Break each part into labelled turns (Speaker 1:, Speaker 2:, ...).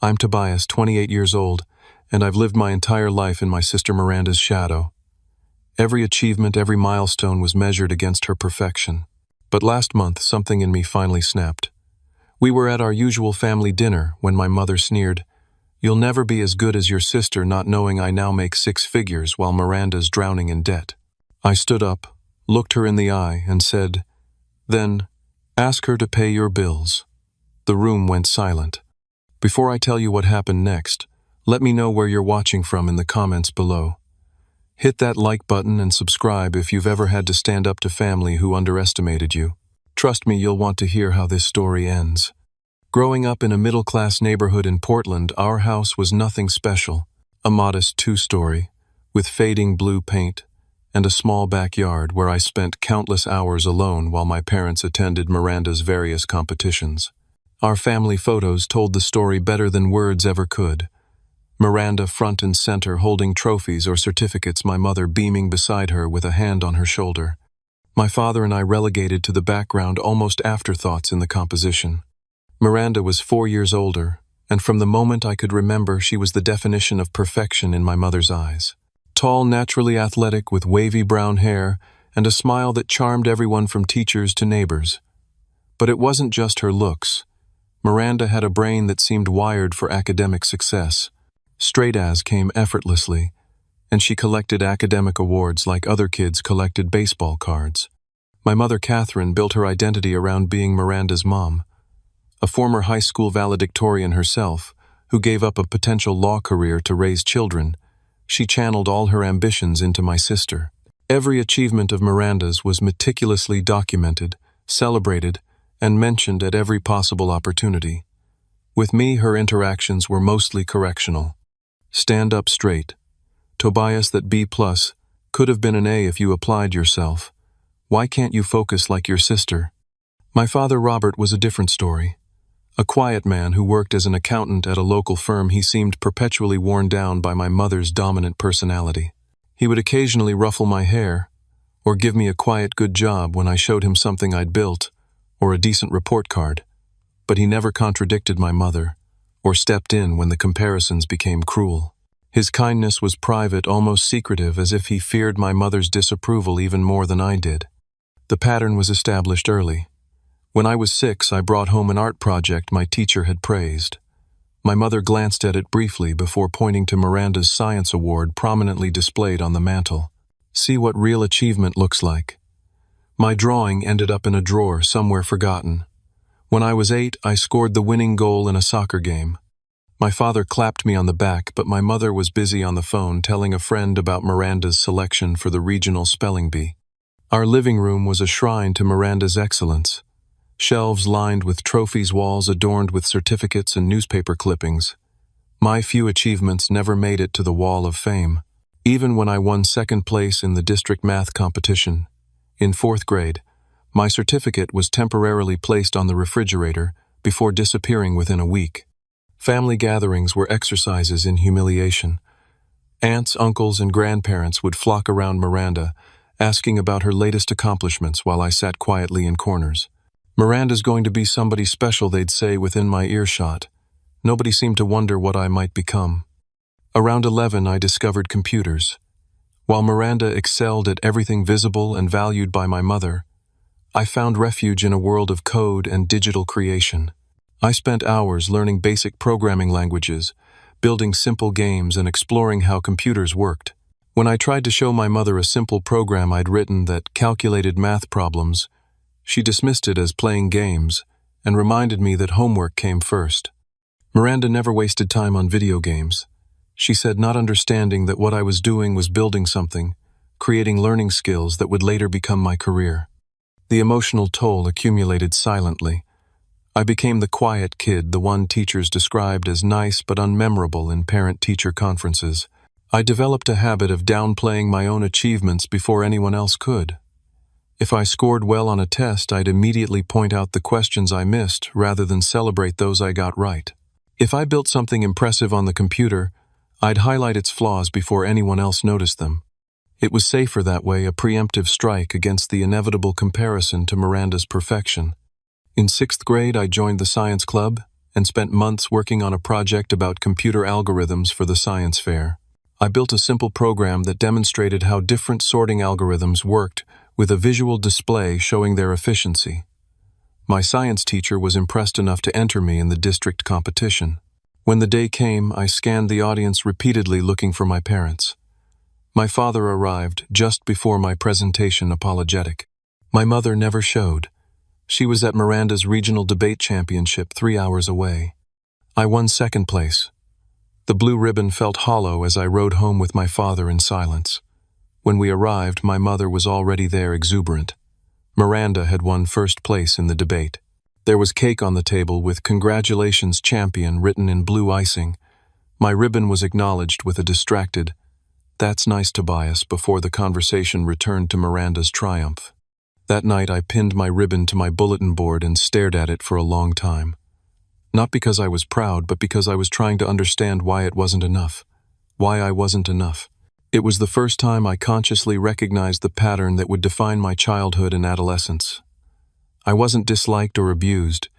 Speaker 1: I'm Tobias, 28 years old, and I've lived my entire life in my sister Miranda's shadow. Every achievement, every milestone was measured against her perfection. But last month, something in me finally snapped. We were at our usual family dinner when my mother sneered, "You'll never be as good as your sister, not knowing I now make 6 figures while Miranda's drowning in debt." I stood up, looked her in the eye, and said, "Then, ask her to pay your bills." The room went silent. Before I tell you what happened next, let me know where you're watching from in the comments below. Hit that like button and subscribe if you've ever had to stand up to family who underestimated you. Trust me, you'll want to hear how this story ends. Growing up in a middle-class neighborhood in Portland, our house was nothing special. A modest 2-story, with fading blue paint, and a small backyard where I spent countless hours alone while my parents attended Miranda's various competitions. Our family photos told the story better than words ever could. Miranda front and center holding trophies or certificates, my mother beaming beside her with a hand on her shoulder. My father and I relegated to the background, almost afterthoughts in the composition. Miranda was 4 years older, and from the moment I could remember, she was the definition of perfection in my mother's eyes. Tall, naturally athletic, with wavy brown hair and a smile that charmed everyone from teachers to neighbors. But it wasn't just her looks. Miranda had a brain that seemed wired for academic success. Straight A's came effortlessly, and she collected academic awards like other kids collected baseball cards. My mother, Catherine, built her identity around being Miranda's mom. A former high school valedictorian herself, who gave up a potential law career to raise children, she channeled all her ambitions into my sister. Every achievement of Miranda's was meticulously documented, celebrated, and mentioned at every possible opportunity. With me, her interactions were mostly correctional. "Stand up straight. Tobias, that B+ could have been an A if you applied yourself. Why can't you focus like your sister?" My father, Robert, was a different story. A quiet man who worked as an accountant at a local firm, he seemed perpetually worn down by my mother's dominant personality. He would occasionally ruffle my hair, or give me a quiet good job when I showed him something I'd built, or a decent report card, but he never contradicted my mother, or stepped in when the comparisons became cruel. His kindness was private, almost secretive, as if he feared my mother's disapproval even more than I did. The pattern was established early. When I was 6, I brought home an art project my teacher had praised. My mother glanced at it briefly before pointing to Miranda's science award prominently displayed on the mantel. "See what real achievement looks like." My drawing ended up in a drawer somewhere forgotten. When I was 8, I scored the winning goal in a soccer game. My father clapped me on the back, but my mother was busy on the phone telling a friend about Miranda's selection for the regional spelling bee. Our living room was a shrine to Miranda's excellence. Shelves lined with trophies, walls adorned with certificates and newspaper clippings. My few achievements never made it to the wall of fame. Even when I won 2nd place in the district math competition, in 4th grade, my certificate was temporarily placed on the refrigerator before disappearing within a week. Family gatherings were exercises in humiliation. Aunts, uncles, and grandparents would flock around Miranda, asking about her latest accomplishments while I sat quietly in corners. "Miranda's going to be somebody special," they'd say within my earshot. Nobody seemed to wonder what I might become. Around 11, I discovered computers. While Miranda excelled at everything visible and valued by my mother, I found refuge in a world of code and digital creation. I spent hours learning basic programming languages, building simple games, and exploring how computers worked. When I tried to show my mother a simple program I'd written that calculated math problems, she dismissed it as playing games and reminded me that homework came first. Miranda never wasted time on video games. She said, not understanding that what I was doing was building something, creating learning skills that would later become my career. The emotional toll accumulated silently. I became the quiet kid, the one teachers described as nice but unmemorable in parent-teacher conferences. I developed a habit of downplaying my own achievements before anyone else could. If I scored well on a test, I'd immediately point out the questions I missed rather than celebrate those I got right. If I built something impressive on the computer, I'd highlight its flaws before anyone else noticed them. It was safer that way, a preemptive strike against the inevitable comparison to Miranda's perfection. In 6th grade, I joined the science club, and spent months working on a project about computer algorithms for the science fair. I built a simple program that demonstrated how different sorting algorithms worked with a visual display showing their efficiency. My science teacher was impressed enough to enter me in the district competition. When the day came, I scanned the audience repeatedly looking for my parents. My father arrived just before my presentation apologetic. My mother never showed. She was at Miranda's regional debate championship 3 hours away. I won second place. The blue ribbon felt hollow as I rode home with my father in silence. When we arrived, my mother was already there, exuberant. Miranda had won first place in the debate. There was cake on the table with "Congratulations, Champion" written in blue icing. My ribbon was acknowledged with a distracted, "That's nice, Tobias," before the conversation returned to Miranda's triumph. That night I pinned my ribbon to my bulletin board and stared at it for a long time. Not because I was proud, but because I was trying to understand why it wasn't enough. Why I wasn't enough. It was the first time I consciously recognized the pattern that would define my childhood and adolescence. I wasn't disliked or abused.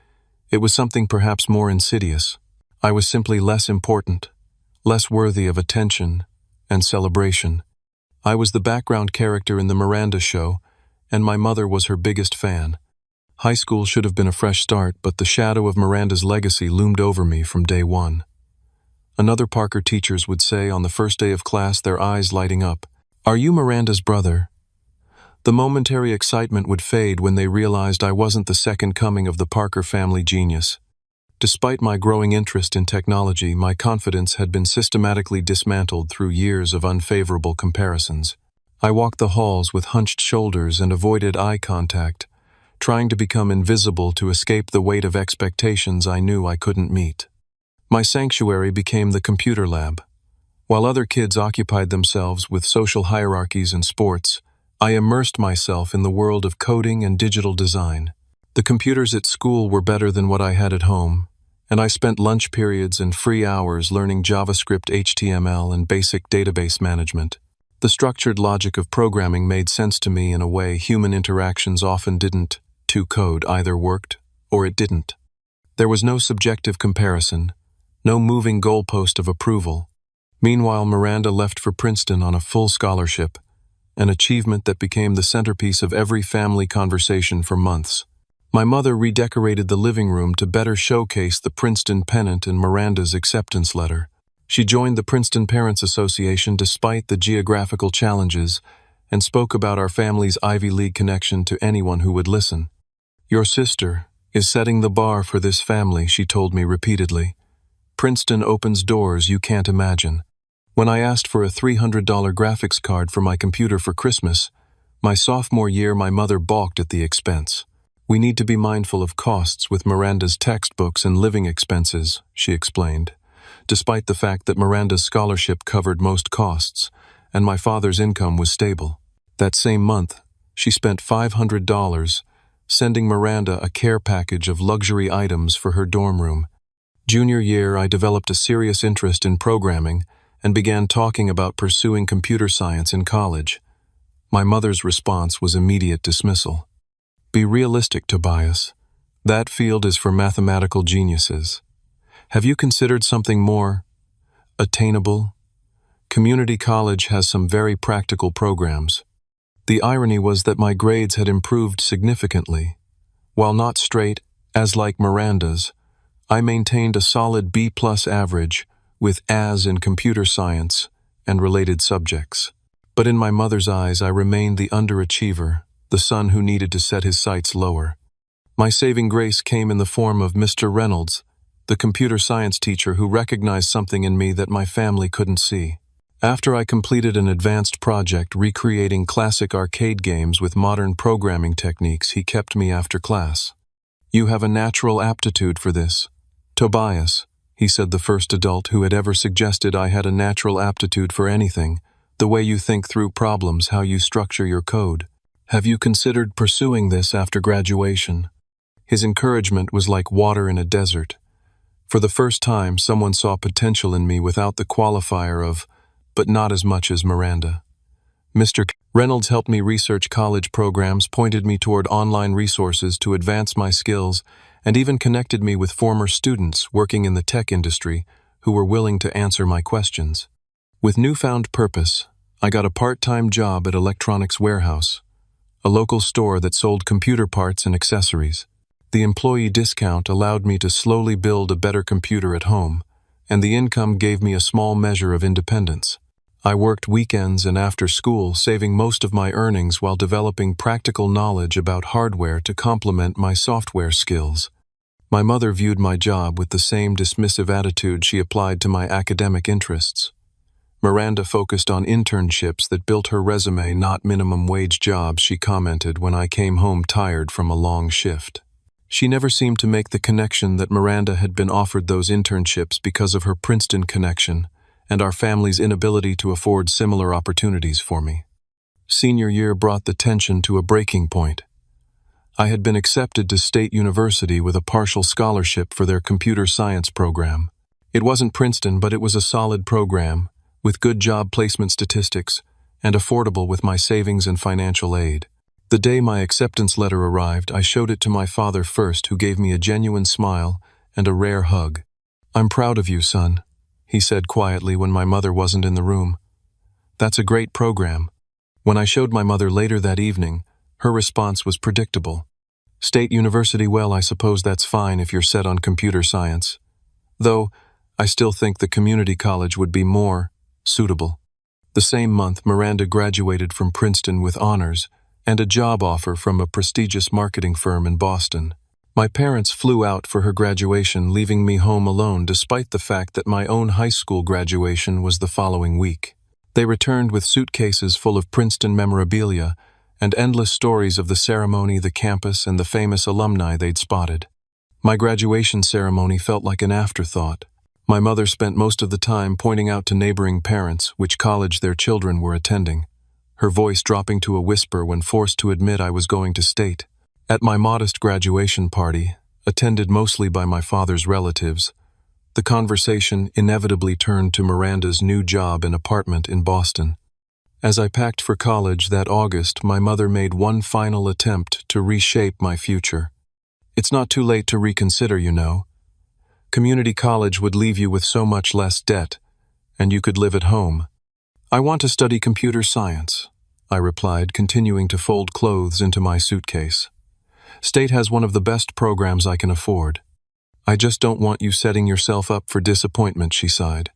Speaker 1: It was something perhaps more insidious. I was simply less important, less worthy of attention and celebration. I was the background character in the Miranda show, and my mother was her biggest fan. High school should have been a fresh start, but the shadow of Miranda's legacy loomed over me from day one. Another Parker teachers would say on the first day of class, their eyes lighting up, "Are you Miranda's brother?" The momentary excitement would fade when they realized I wasn't the second coming of the Parker family genius. Despite my growing interest in technology, my confidence had been systematically dismantled through years of unfavorable comparisons. I walked the halls with hunched shoulders and avoided eye contact, trying to become invisible to escape the weight of expectations I knew I couldn't meet. My sanctuary became the computer lab. While other kids occupied themselves with social hierarchies and sports, I immersed myself in the world of coding and digital design. The computers at school were better than what I had at home, and I spent lunch periods and free hours learning JavaScript, HTML, and basic database management. The structured logic of programming made sense to me in a way human interactions often didn't. To code either worked or it didn't. There was no subjective comparison, no moving goalpost of approval. Meanwhile, Miranda left for Princeton on a full scholarship, an achievement that became the centerpiece of every family conversation for months. My mother redecorated the living room to better showcase the Princeton pennant and Miranda's acceptance letter. She joined the Princeton Parents Association despite the geographical challenges and spoke about our family's Ivy League connection to anyone who would listen. "Your sister is setting the bar for this family," she told me repeatedly. "Princeton opens doors you can't imagine." When I asked for a $300 graphics card for my computer for Christmas, my sophomore year, my mother balked at the expense. "We need to be mindful of costs with Miranda's textbooks and living expenses," she explained, despite the fact that Miranda's scholarship covered most costs, and my father's income was stable. That same month, she spent $500 sending Miranda a care package of luxury items for her dorm room. Junior year, I developed a serious interest in programming and began talking about pursuing computer science in college. My mother's response was immediate dismissal. "Be realistic, Tobias. That field is for mathematical geniuses. Have you considered something more attainable? Community college has some very practical programs." The irony was that my grades had improved significantly. While not straight, as like Miranda's, I maintained a solid B+ average with As in computer science and related subjects. But in my mother's eyes, I remained the underachiever, the son who needed to set his sights lower. My saving grace came in the form of Mr. Reynolds, the computer science teacher who recognized something in me that my family couldn't see. After I completed an advanced project recreating classic arcade games with modern programming techniques, he kept me after class. "You have a natural aptitude for this, Tobias," he said, the first adult who had ever suggested I had a natural aptitude for anything, "the way you think through problems, how you structure your code. Have you considered pursuing this after graduation?" His encouragement was like water in a desert. For the first time, someone saw potential in me without the qualifier of, "but not as much as Miranda." Mr. Reynolds helped me research college programs, pointed me toward online resources to advance my skills, and even connected me with former students working in the tech industry who were willing to answer my questions. With newfound purpose, I got a part-time job at Electronics Warehouse, a local store that sold computer parts and accessories. The employee discount allowed me to slowly build a better computer at home, and the income gave me a small measure of independence. I worked weekends and after school, saving most of my earnings while developing practical knowledge about hardware to complement my software skills. My mother viewed my job with the same dismissive attitude she applied to my academic interests. Miranda focused on internships that built her resume, not minimum wage jobs, she commented when I came home tired from a long shift. She never seemed to make the connection that Miranda had been offered those internships because of her Princeton connection and our family's inability to afford similar opportunities for me. Senior year brought the tension to a breaking point. I had been accepted to State University with a partial scholarship for their computer science program. It wasn't Princeton, but it was a solid program, with good job placement statistics, and affordable with my savings and financial aid. The day my acceptance letter arrived, I showed it to my father first, who gave me a genuine smile and a rare hug. "I'm proud of you, son," he said quietly when my mother wasn't in the room. "That's a great program." When I showed my mother later that evening, her response was predictable. "State University, well, I suppose that's fine if you're set on computer science. Though, I still think the community college would be more suitable." The same month, Miranda graduated from Princeton with honors and a job offer from a prestigious marketing firm in Boston. My parents flew out for her graduation, leaving me home alone despite the fact that my own high school graduation was the following week. They returned with suitcases full of Princeton memorabilia and endless stories of the ceremony, the campus, and the famous alumni they'd spotted. My graduation ceremony felt like an afterthought. My mother spent most of the time pointing out to neighboring parents which college their children were attending, her voice dropping to a whisper when forced to admit I was going to State. At my modest graduation party, attended mostly by my father's relatives, the conversation inevitably turned to Miranda's new job and apartment in Boston. As I packed for college that August, my mother made one final attempt to reshape my future. "It's not too late to reconsider, you know. Community college would leave you with so much less debt, and you could live at home." "I want to study computer science," I replied, continuing to fold clothes into my suitcase. "State has one of the best programs I can afford. I just don't want you setting yourself up for disappointment," she sighed.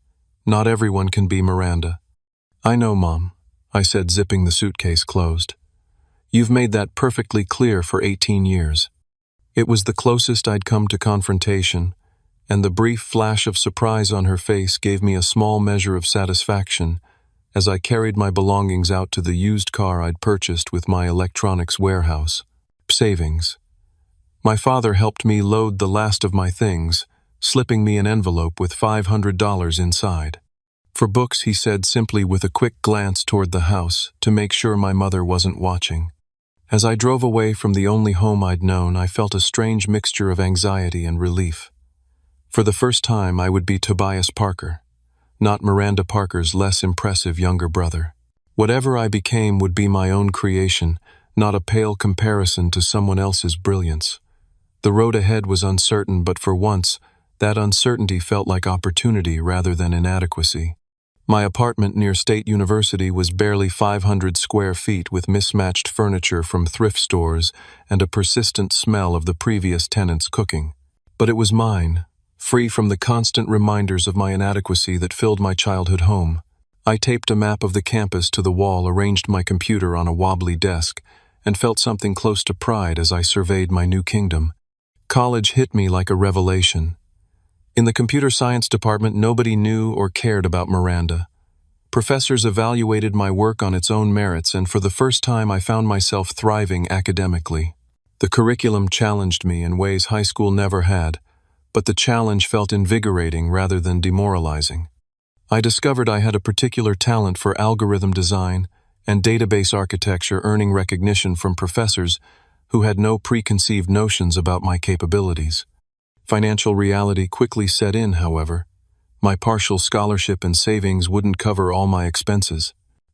Speaker 1: "Not everyone can be Miranda." "I know, Mom," I said, zipping the suitcase closed. "You've made that perfectly clear for 18 years. It was the closest I'd come to confrontation, and the brief flash of surprise on her face gave me a small measure of satisfaction as I carried my belongings out to the used car I'd purchased with my Electronics Warehouse savings. My father helped me load the last of my things, slipping me an envelope with $500 inside. "For books," he said simply with a quick glance toward the house to make sure my mother wasn't watching. As I drove away from the only home I'd known, I felt a strange mixture of anxiety and relief. For the first time, I would be Tobias Parker, not Miranda Parker's less impressive younger brother. Whatever I became would be my own creation, not a pale comparison to someone else's brilliance. The road ahead was uncertain, but for once, that uncertainty felt like opportunity rather than inadequacy. My apartment near State University was barely 500 square feet with mismatched furniture from thrift stores and a persistent smell of the previous tenants' cooking. But it was mine, free from the constant reminders of my inadequacy that filled my childhood home. I taped a map of the campus to the wall, arranged my computer on a wobbly desk, and felt something close to pride as I surveyed my new kingdom. College hit me like a revelation. In the computer science department, nobody knew or cared about Miranda. Professors evaluated my work on its own merits, and for the first time I found myself thriving academically. The curriculum challenged me in ways high school never had, but the challenge felt invigorating rather than demoralizing. I discovered I had a particular talent for algorithm design and database architecture, earning recognition from professors who had no preconceived notions about my capabilities. Financial reality quickly set in, however. My partial scholarship and savings wouldn't cover all my expenses.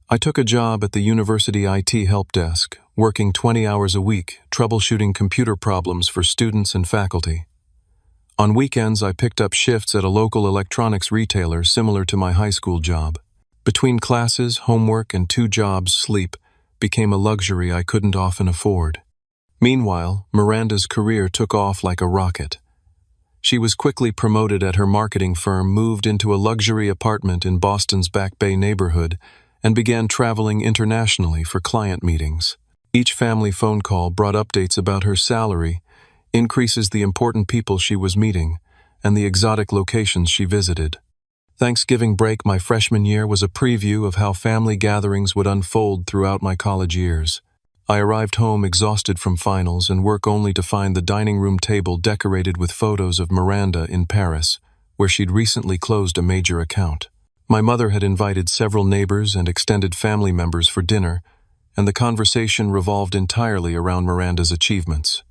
Speaker 1: I took a job at the university IT help desk, working 20 hours a week, troubleshooting computer problems for students and faculty. On weekends, I picked up shifts at a local electronics retailer similar to my high school job. Between classes, homework, and 2 jobs, sleep became a luxury I couldn't often afford. Meanwhile, Miranda's career took off like a rocket. She was quickly promoted at her marketing firm, moved into a luxury apartment in Boston's Back Bay neighborhood, and began traveling internationally for client meetings. Each family phone call brought updates about her salary, increases the important people she was meeting, and the exotic locations she visited. Thanksgiving break my freshman year was a preview of how family gatherings would unfold throughout my college years. I arrived home exhausted from finals and work only to find the dining room table decorated with photos of Miranda in Paris, where she'd recently closed a major account. My mother had invited several neighbors and extended family members for dinner, and the conversation revolved entirely around Miranda's achievements.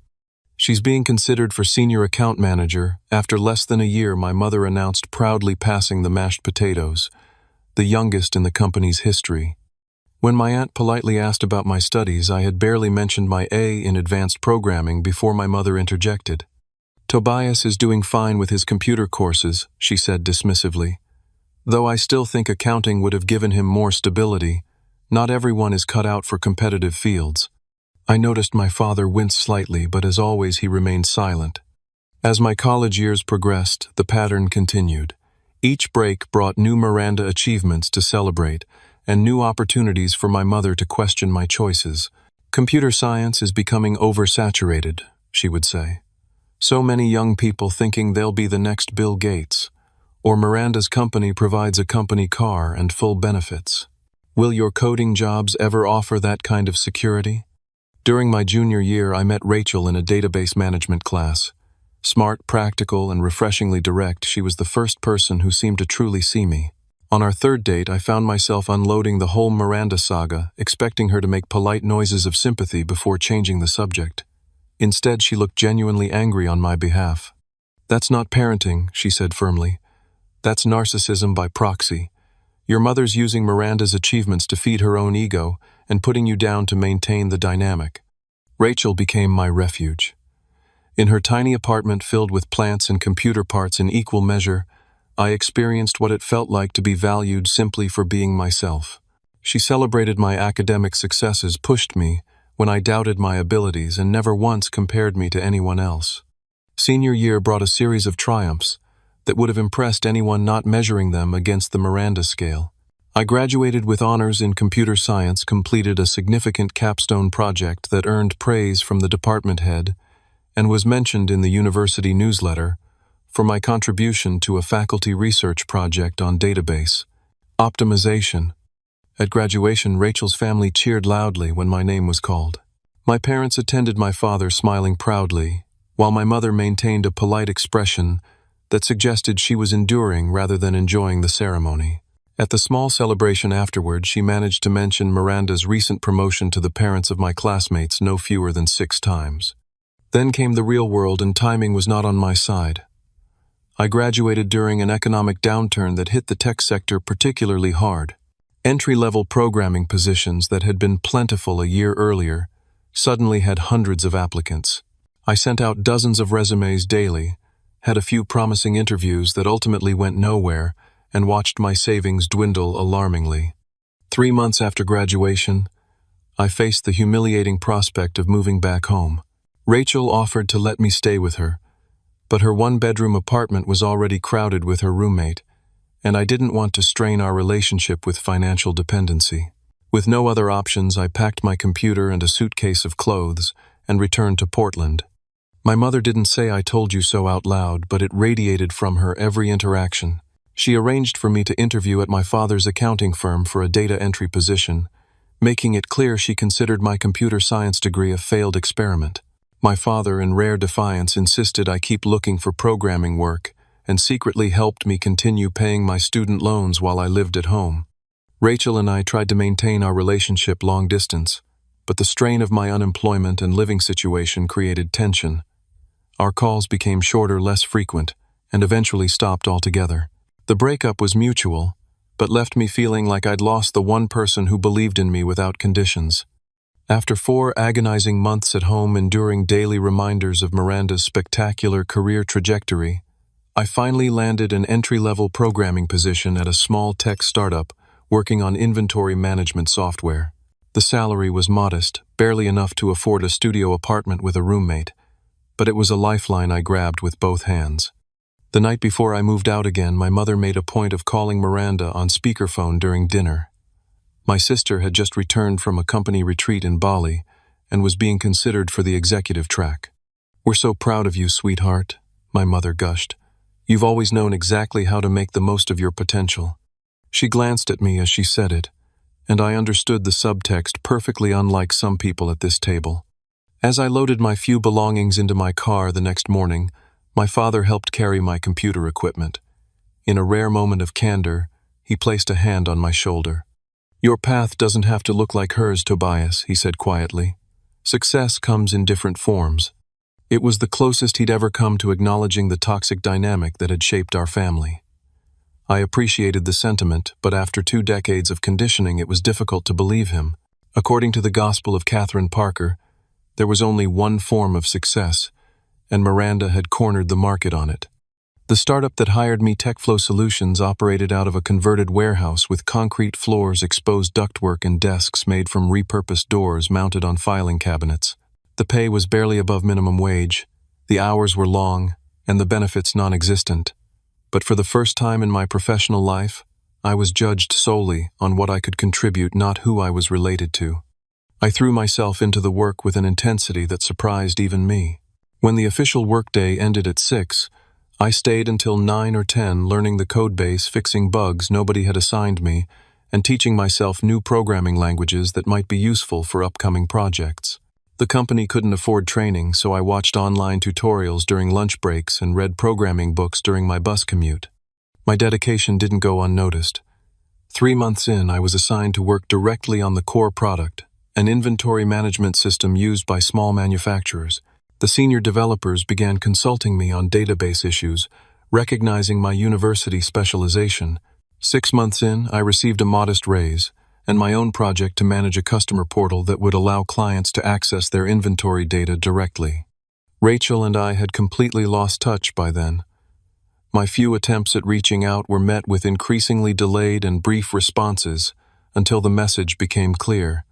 Speaker 1: She's being considered for senior account manager. After less than a year, my mother announced, proudly passing the mashed potatoes, the youngest in the company's history. When my aunt politely asked about my studies, I had barely mentioned my A in advanced programming before my mother interjected. "Tobias is doing fine with his computer courses," she said dismissively. "Though I still think accounting would have given him more stability. Not everyone is cut out for competitive fields." I noticed my father wince slightly, but as always he remained silent. As my college years progressed, the pattern continued. Each break brought new Miranda achievements to celebrate, and new opportunities for my mother to question my choices. "Computer science is becoming oversaturated," she would say. "So many young people thinking they'll be the next Bill Gates. Or Miranda's company provides a company car and full benefits. Will your coding jobs ever offer that kind of security?" During my junior year, I met Rachel in a database management class. Smart, practical, and refreshingly direct, she was the first person who seemed to truly see me. On our third date, I found myself unloading the whole Miranda saga, expecting her to make polite noises of sympathy before changing the subject. Instead, she looked genuinely angry on my behalf. "That's not parenting," she said firmly. "That's narcissism by proxy. Your mother's using Miranda's achievements to feed her own ego and putting you down to maintain the dynamic." Rachel became my refuge. In her tiny apartment filled with plants and computer parts in equal measure, I experienced what it felt like to be valued simply for being myself. She celebrated my academic successes, pushed me when I doubted my abilities, and never once compared me to anyone else. Senior year brought a series of triumphs that would have impressed anyone not measuring them against the Miranda scale. I graduated with honors in computer science, completed a significant capstone project that earned praise from the department head, and was mentioned in the university newsletter for my contribution to a faculty research project on database optimization. At graduation, Rachel's family cheered loudly when my name was called. My parents attended, my father smiling proudly, while my mother maintained a polite expression that suggested she was enduring rather than enjoying the ceremony. At the small celebration afterward, she managed to mention Miranda's recent promotion to the parents of my classmates no fewer than 6 times. Then came the real world, and timing was not on my side. I graduated during an economic downturn that hit the tech sector particularly hard. Entry-level programming positions that had been plentiful a year earlier suddenly had hundreds of applicants. I sent out dozens of resumes daily, had a few promising interviews that ultimately went nowhere, and watched my savings dwindle alarmingly. 3 months after graduation, I faced the humiliating prospect of moving back home. Rachel offered to let me stay with her, but her 1-bedroom apartment was already crowded with her roommate, and I didn't want to strain our relationship with financial dependency. With no other options, I packed my computer and a suitcase of clothes and returned to Portland. My mother didn't say "I told you so" out loud, but it radiated from her every interaction. She arranged for me to interview at my father's accounting firm for a data entry position, making it clear she considered my computer science degree a failed experiment. My father, in rare defiance, insisted I keep looking for programming work, and secretly helped me continue paying my student loans while I lived at home. Rachel and I tried to maintain our relationship long distance, but the strain of my unemployment and living situation created tension. Our calls became shorter, less frequent, and eventually stopped altogether. The breakup was mutual, but left me feeling like I'd lost the one person who believed in me without conditions. After 4 agonizing months at home enduring daily reminders of Miranda's spectacular career trajectory, I finally landed an entry-level programming position at a small tech startup working on inventory management software. The salary was modest, barely enough to afford a studio apartment with a roommate, but it was a lifeline I grabbed with both hands. The night before I moved out again, my mother made a point of calling Miranda on speakerphone during dinner. My sister had just returned from a company retreat in Bali and was being considered for the executive track. "We're so proud of you, sweetheart," my mother gushed. "You've always known exactly how to make the most of your potential." She glanced at me as she said it, and I understood the subtext perfectly unlike some people at this table. As I loaded my few belongings into my car the next morning, my father helped carry my computer equipment. In a rare moment of candor, he placed a hand on my shoulder. "Your path doesn't have to look like hers, Tobias," he said quietly. "Success comes in different forms." It was the closest he'd ever come to acknowledging the toxic dynamic that had shaped our family. I appreciated the sentiment, but after 2 decades of conditioning, it was difficult to believe him. According to the Gospel of Catherine Parker, there was only one form of success, and Miranda had cornered the market on it. The startup that hired me, TechFlow Solutions, operated out of a converted warehouse with concrete floors, exposed ductwork, and desks made from repurposed doors mounted on filing cabinets. The pay was barely above minimum wage, the hours were long, and the benefits non-existent. But for the first time in my professional life, I was judged solely on what I could contribute, not who I was related to. I threw myself into the work with an intensity that surprised even me. When the official workday ended at 6, I stayed until 9 or 10 learning the codebase, fixing bugs nobody had assigned me, and teaching myself new programming languages that might be useful for upcoming projects. The company couldn't afford training, so I watched online tutorials during lunch breaks and read programming books during my bus commute. My dedication didn't go unnoticed. 3 months in, I was assigned to work directly on the core product, an inventory management system used by small manufacturers. The senior developers began consulting me on database issues, recognizing my university specialization. 6 months in, I received a modest raise, and my own project to manage a customer portal that would allow clients to access their inventory data directly. Rachel and I had completely lost touch by then. My few attempts at reaching out were met with increasingly delayed and brief responses until the message became clear.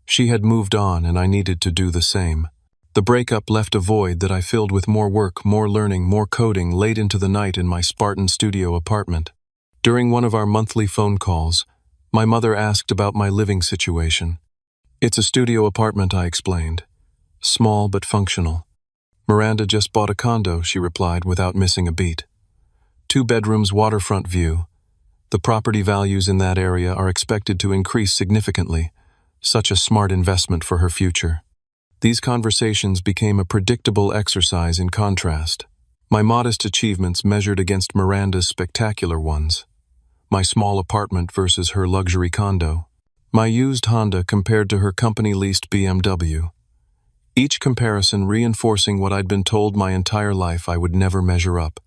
Speaker 1: She had moved on, and I needed to do the same. The breakup left a void that I filled with more work, more learning, more coding late into the night in my Spartan studio apartment. During one of our monthly phone calls, my mother asked about my living situation. "It's a studio apartment," I explained. "Small but functional." "Miranda just bought a condo," she replied without missing a beat. 2 bedrooms, waterfront view. The property values in that area are expected to increase significantly. Such a smart investment for her future. These conversations became a predictable exercise in contrast. My modest achievements measured against Miranda's spectacular ones. My small apartment versus her luxury condo. My used Honda compared to her company-leased BMW. Each comparison reinforcing what I'd been told my entire life I would never measure up.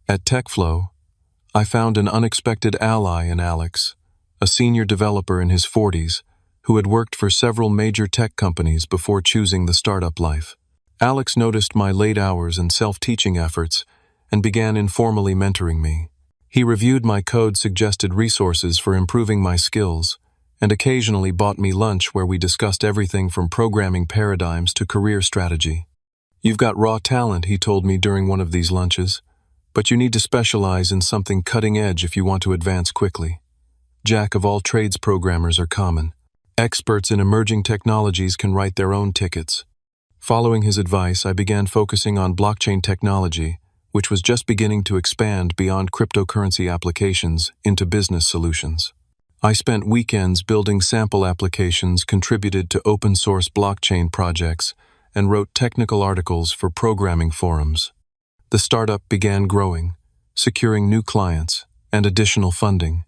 Speaker 1: At TechFlow, I found an unexpected ally in Alex, a senior developer in his 40s, who had worked for several major tech companies before choosing the startup life. Alex noticed my late hours and self-teaching efforts and began informally mentoring me. He reviewed my code, suggested resources for improving my skills, and occasionally bought me lunch where we discussed everything from programming paradigms to career strategy. "You've got raw talent," he told me during one of these lunches, "but you need to specialize in something cutting edge if you want to advance quickly. Jack of all trades programmers are common. Experts in emerging technologies can write their own tickets." Following his advice, I began focusing on blockchain technology, which was just beginning to expand beyond cryptocurrency applications into business solutions. I spent weekends building sample applications, contributed to open-source blockchain projects, and wrote technical articles for programming forums. The startup began growing, securing new clients and additional funding.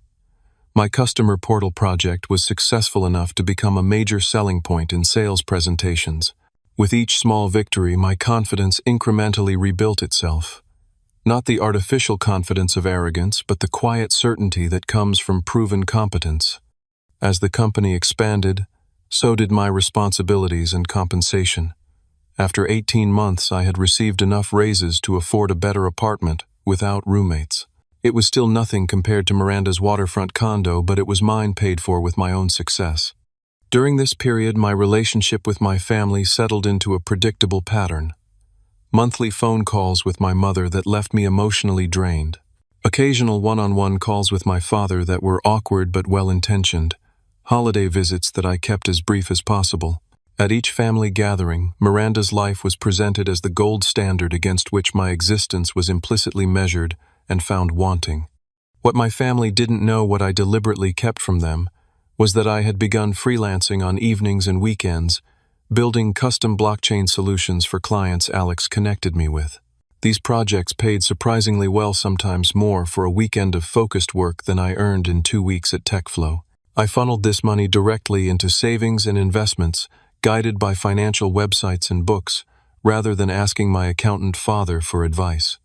Speaker 1: My customer portal project was successful enough to become a major selling point in sales presentations. With each small victory, my confidence incrementally rebuilt itself. Not the artificial confidence of arrogance, but the quiet certainty that comes from proven competence. As the company expanded, So did my responsibilities and compensation. After 18 months, I had received enough raises to afford a better apartment without roommates. It was still nothing compared to Miranda's waterfront condo, but it was mine paid for with my own success. During this period, my relationship with my family settled into a predictable pattern. Monthly phone calls with my mother that left me emotionally drained. Occasional one-on-one calls with my father that were awkward but well-intentioned. Holiday visits that I kept as brief as possible. At each family gathering, Miranda's life was presented as the gold standard against which my existence was implicitly measured and found wanting. What my family didn't know, what I deliberately kept from them, was that I had begun freelancing on evenings and weekends, building custom blockchain solutions for clients Alex connected me with. These projects paid surprisingly well, sometimes more for a weekend of focused work than I earned in 2 weeks at TechFlow. I funneled this money directly into savings and investments, guided by financial websites and books, rather than asking my accountant father for advice.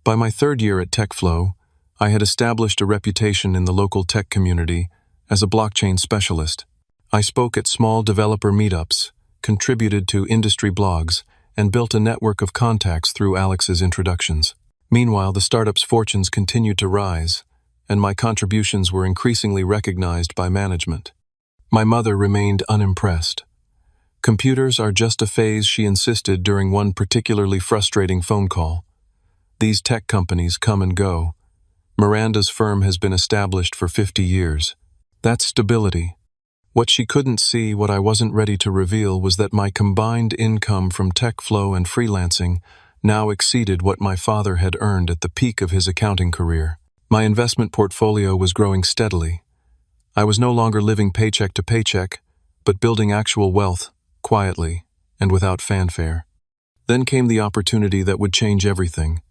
Speaker 1: By my 3rd year at TechFlow, I had established a reputation in the local tech community as a blockchain specialist. I spoke at small developer meetups, contributed to industry blogs, and built a network of contacts through Alex's introductions. Meanwhile, the startup's fortunes continued to rise, and my contributions were increasingly recognized by management. My mother remained unimpressed. Computers are just a phase, she insisted during one particularly frustrating phone call. These tech companies come and go. Miranda's firm has been established for 50 years. That's stability. What she couldn't see, what I wasn't ready to reveal, was that my combined income from TechFlow and freelancing now exceeded what my father had earned at the peak of his accounting career. My investment portfolio was growing steadily. I was no longer living paycheck to paycheck, but building actual wealth, quietly and without fanfare. Then came the opportunity that would change everything.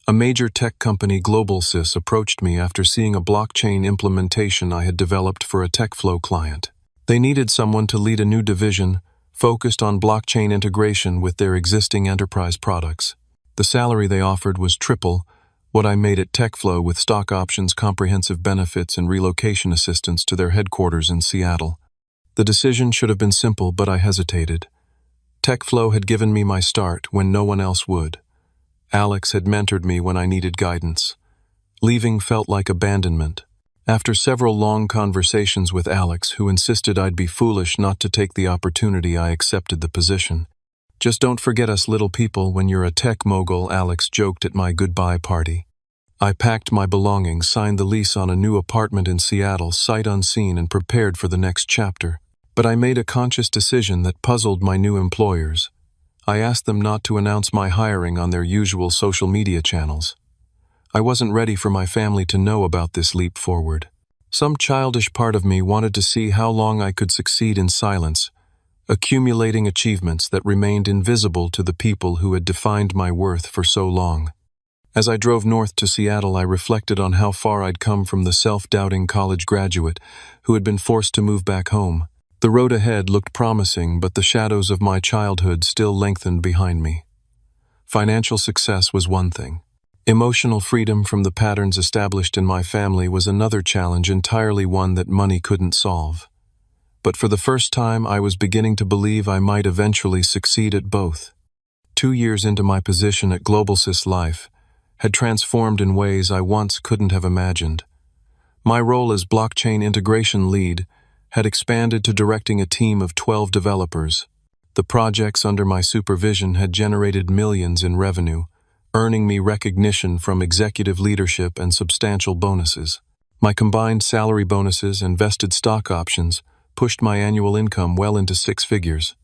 Speaker 1: A major tech company, GlobalSys, approached me after seeing a blockchain implementation I had developed for a TechFlow client. They needed someone to lead a new division focused on blockchain integration with their existing enterprise products. The salary they offered was triple what I made at TechFlow, with stock options, comprehensive benefits, and relocation assistance to their headquarters in Seattle. The decision should have been simple, but I hesitated. TechFlow had given me my start when no one else would. Alex had mentored me when I needed guidance. Leaving felt like abandonment. After several long conversations with Alex, who insisted I'd be foolish not to take the opportunity, I accepted the position. "Just don't forget us little people when you're a tech mogul," Alex joked at my goodbye party. I packed my belongings, signed the lease on a new apartment in Seattle, sight unseen, and prepared for the next chapter. But I made a conscious decision that puzzled my new employers. I asked them not to announce my hiring on their usual social media channels. I wasn't ready for my family to know about this leap forward. Some childish part of me wanted to see how long I could succeed in silence, accumulating achievements that remained invisible to the people who had defined my worth for so long. As I drove north to Seattle, I reflected on how far I'd come from the self-doubting college graduate who had been forced to move back home. The road ahead looked promising, but the shadows of my childhood still lengthened behind me. Financial success was one thing. Emotional freedom from the patterns established in my family was another challenge, entirely one that money couldn't solve. But for the first time, I was beginning to believe I might eventually succeed at both. 2 years into my position at GlobalSys, life had transformed in ways I once couldn't have imagined. My role as blockchain integration lead had expanded to directing a team of 12 developers. The projects under my supervision had generated millions in revenue, earning me recognition from executive leadership and substantial bonuses. My combined salary bonuses and vested stock options pushed my annual income well into 6 figures.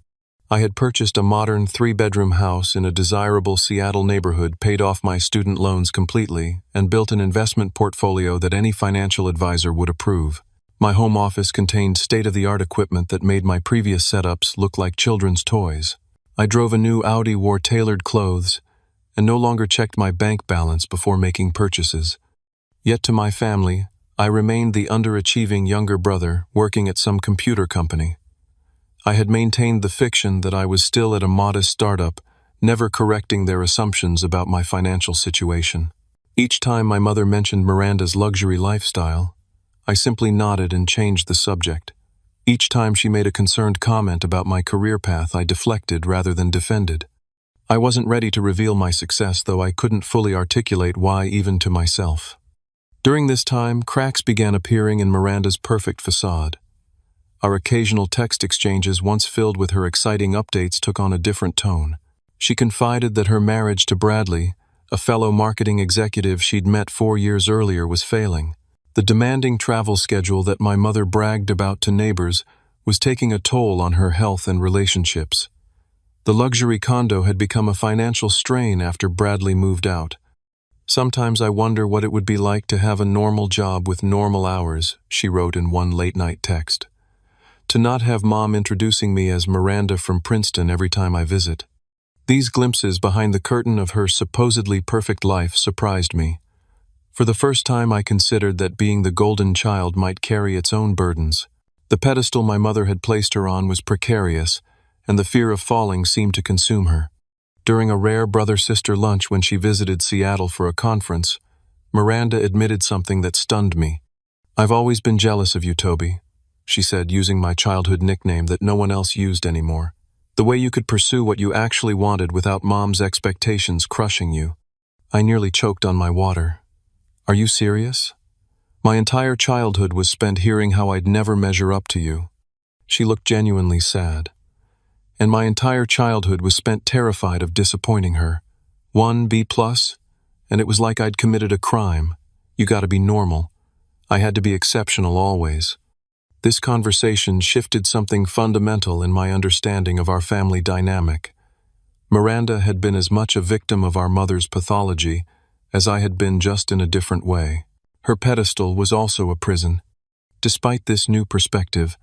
Speaker 1: I had purchased a modern 3-bedroom house in a desirable Seattle neighborhood, paid off my student loans completely, and built an investment portfolio that any financial advisor would approve. My home office contained state-of-the-art equipment that made my previous setups look like children's toys. I drove a new Audi, wore tailored clothes, and no longer checked my bank balance before making purchases. Yet to my family, I remained the underachieving younger brother working at some computer company. I had maintained the fiction that I was still at a modest startup, never correcting their assumptions about my financial situation. Each time my mother mentioned Miranda's luxury lifestyle, I simply nodded and changed the subject. Each time she made a concerned comment about my career path, I deflected rather than defended. I wasn't ready to reveal my success, though I couldn't fully articulate why even to myself. During this time, cracks began appearing in Miranda's perfect facade. Our occasional text exchanges, once filled with her exciting updates, took on a different tone. She confided that her marriage to Bradley, a fellow marketing executive she'd met 4 years earlier, was failing. The demanding travel schedule that my mother bragged about to neighbors was taking a toll on her health and relationships. The luxury condo had become a financial strain after Bradley moved out. "Sometimes I wonder what it would be like to have a normal job with normal hours," she wrote in one late-night text. "To not have Mom introducing me as Miranda from Princeton every time I visit." These glimpses behind the curtain of her supposedly perfect life surprised me. For the first time, I considered that being the golden child might carry its own burdens. The pedestal my mother had placed her on was precarious, and the fear of falling seemed to consume her. During a rare brother-sister lunch when she visited Seattle for a conference, Miranda admitted something that stunned me. "I've always been jealous of you, Toby," she said, using my childhood nickname that no one else used anymore. "The way you could pursue what you actually wanted without Mom's expectations crushing you." I nearly choked on my water. "Are you serious? My entire childhood was spent hearing how I'd never measure up to you." She looked genuinely sad. "And my entire childhood was spent terrified of disappointing her. 1 B+, and it was like I'd committed a crime. You gotta be normal. I had to be exceptional always." This conversation shifted something fundamental in my understanding of our family dynamic. Miranda had been as much a victim of our mother's pathology as I had been, just in a different way. Her pedestal was also a prison. Despite this new perspective,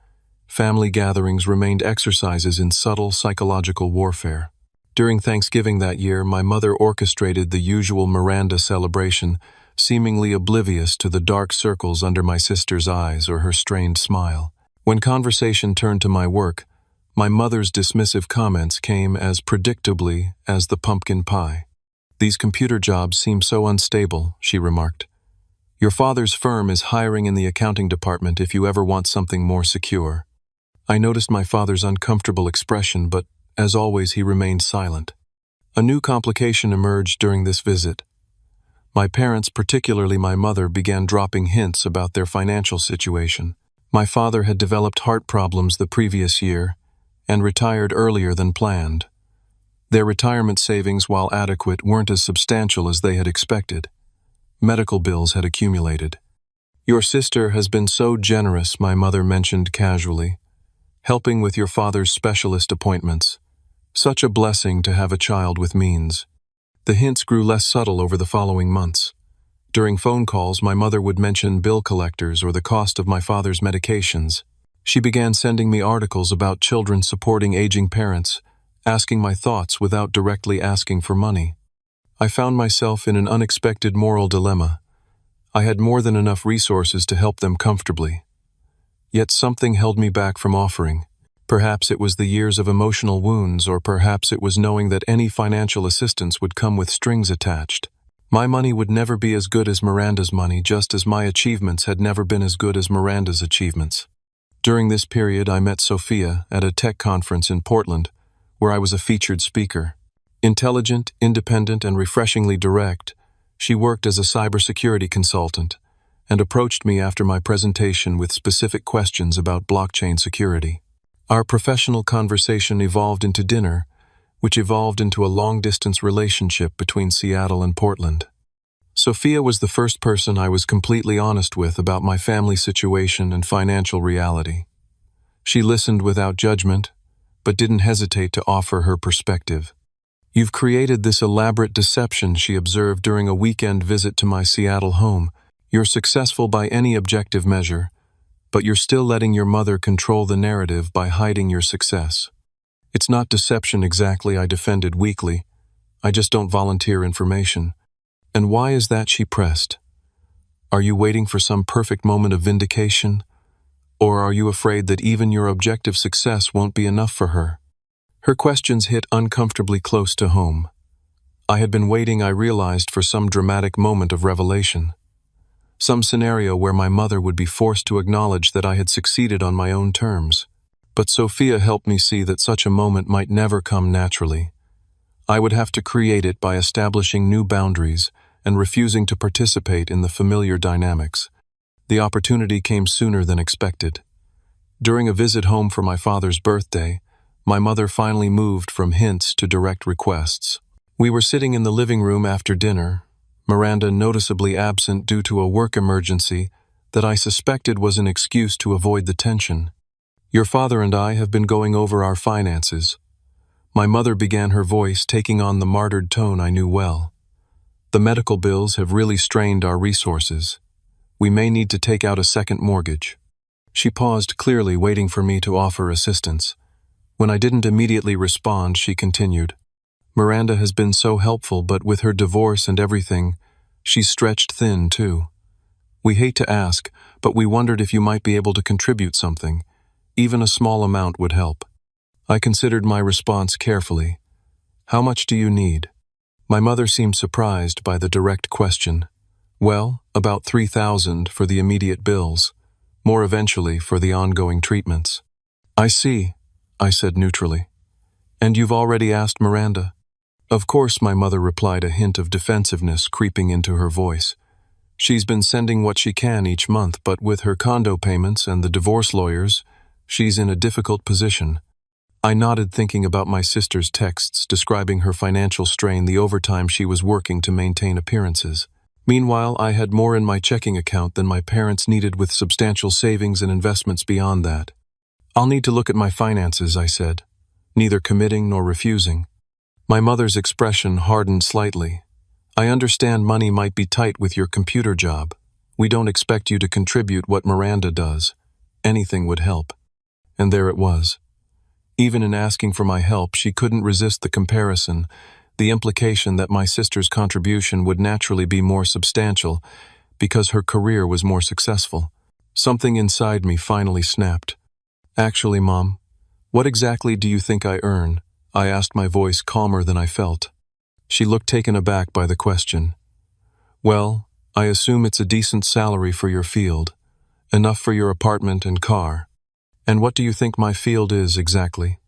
Speaker 1: family gatherings remained exercises in subtle psychological warfare. During Thanksgiving that year, my mother orchestrated the usual Miranda celebration, seemingly oblivious to the dark circles under my sister's eyes or her strained smile. When conversation turned to my work, my mother's dismissive comments came as predictably as the pumpkin pie. "These computer jobs seem so unstable," she remarked. "Your father's firm is hiring in the accounting department if you ever want something more secure." I noticed my father's uncomfortable expression, but as always, he remained silent. A new complication emerged during this visit. My parents, particularly my mother, began dropping hints about their financial situation. My father had developed heart problems the previous year and retired earlier than planned. Their retirement savings, while adequate, weren't as substantial as they had expected. Medical bills had accumulated. "Your sister has been so generous," my mother mentioned casually, "helping with your father's specialist appointments. Such a blessing to have a child with means." The hints grew less subtle over the following months. During phone calls, my mother would mention bill collectors or the cost of my father's medications. She began sending me articles about children supporting aging parents, asking my thoughts without directly asking for money. I found myself in an unexpected moral dilemma. I had more than enough resources to help them comfortably. Yet something held me back from offering. Perhaps it was the years of emotional wounds, or perhaps it was knowing that any financial assistance would come with strings attached. My money would never be as good as Miranda's money, just as my achievements had never been as good as Miranda's achievements. During this period, I met Sophia at a tech conference in Portland, where I was a featured speaker. Intelligent, independent, and refreshingly direct, she worked as a cybersecurity consultant and approached me after my presentation with specific questions about blockchain security. Our professional conversation evolved into dinner, which evolved into a long-distance relationship between Seattle and Portland. Sophia was the first person I was completely honest with about my family situation and financial reality. She listened without judgment, but didn't hesitate to offer her perspective. "You've created this elaborate deception," she observed during a weekend visit to my Seattle home. "You're successful by any objective measure, but you're still letting your mother control the narrative by hiding your success." "It's not deception exactly," I defended weakly. "I just don't volunteer information." "And why is that?" she pressed. "Are you waiting for some perfect moment of vindication? Or are you afraid that even your objective success won't be enough for her?" Her questions hit uncomfortably close to home. I had been waiting, I realized, for some dramatic moment of revelation. some scenario where my mother would be forced to acknowledge that I had succeeded on my own terms. But Sophia helped me see that such a moment might never come naturally. I would have to create it by establishing new boundaries and refusing to participate in the familiar dynamics. The opportunity came sooner than expected. During a visit home for my father's birthday, my mother finally moved from hints to direct requests. We were sitting in the living room after dinner, Miranda noticeably absent due to a work emergency that I suspected was an excuse to avoid the tension. "Your father and I have been going over our finances." My mother began, her voice taking on the martyred tone I knew well. "The medical bills have really strained our resources. We may need to take out a second mortgage." She paused, clearly waiting for me to offer assistance. When I didn't immediately respond, she continued, "Miranda has been so helpful, but with her divorce and everything, she's stretched thin too. We hate to ask, but we wondered if you might be able to contribute something. Even a small amount would help." I considered my response carefully. "How much do you need?" My mother seemed surprised by the direct question. "Well, about 3,000 for the immediate bills, more eventually for the ongoing treatments." "I see," I said neutrally. "And you've already asked Miranda?" "Of course," my mother replied, a hint of defensiveness creeping into her voice. "She's been sending what she can each month, but with her condo payments and the divorce lawyers, she's in a difficult position." I nodded, thinking about my sister's texts describing her financial strain, the overtime she was working to maintain appearances. Meanwhile, I had more in my checking account than my parents needed, with substantial savings and investments beyond that. "I'll need to look at my finances," I said, neither committing nor refusing. My mother's expression hardened slightly. "I understand money might be tight with your computer job. We don't expect you to contribute what Miranda does. Anything would help." And there it was. Even in asking for my help, she couldn't resist the comparison, the implication that my sister's contribution would naturally be more substantial because her career was more successful. Something inside me finally snapped. "Actually, Mom, what exactly do you think I earn?" I asked, my voice calmer than I felt. She looked taken aback by the question. "Well, I assume it's a decent salary for your field, enough for your apartment and car." "And what do you think my field is exactly?"